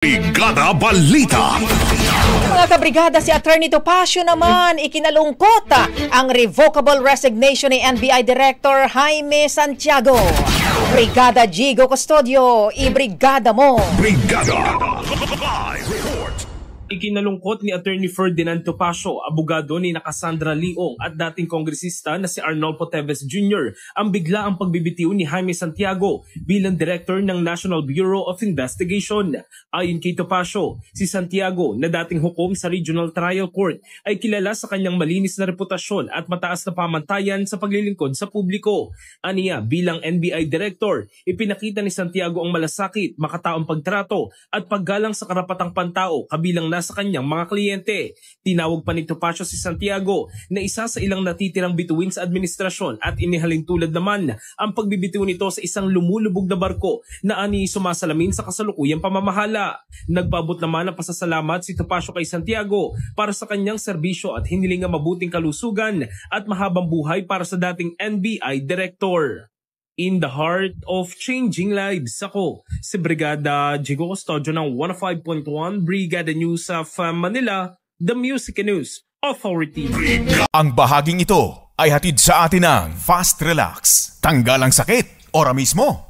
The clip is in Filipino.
Brigada Balita. Mga kabrigada, si Attorney Topacio naman ikinalungkot ang revocable resignation ni NBI Director Jaime Santiago. Brigada Jigo Custodio, ibrigada mo. Brigada Live Report. Ikinalungkot ni Attorney Ferdinand Topacio, abogado ni Cassandra Leong at dating kongresista na si Arnolfo Teves Jr. ang biglaang pagbibitiw ni Jaime Santiago bilang Director ng National Bureau of Investigation. Ayon kay Topacio, si Santiago na dating hukom sa Regional Trial Court ay kilala sa kanyang malinis na reputasyon at mataas na pamantayan sa paglilingkod sa publiko. Aniya, bilang NBI Director, ipinakita ni Santiago ang malasakit, makataong pagtrato at paggalang sa karapatang pantao kabilang sa kanyang mga kliyente. Tinawag pa ni Topacio si Santiago na isa sa ilang natitirang bituin sa administrasyon at inihalin tulad naman ang pagbibitiw nito sa isang lumulubog na barko na ani sumasalamin sa kasalukuyang pamamahala. Nagpaabot naman ang pasasalamat si Topacio kay Santiago para sa kanyang serbisyo at hiniling ang mabuting kalusugan at mahabang buhay para sa dating NBI Director. In the heart of changing lives, ako si Brigada Jigo Custodio ng 105.1 Brigada News of Manila, the Music News Authority. Ang bahaging ito ay hatid sa atin ng Fast Relax. Tanggal ang sakit, ora mismo.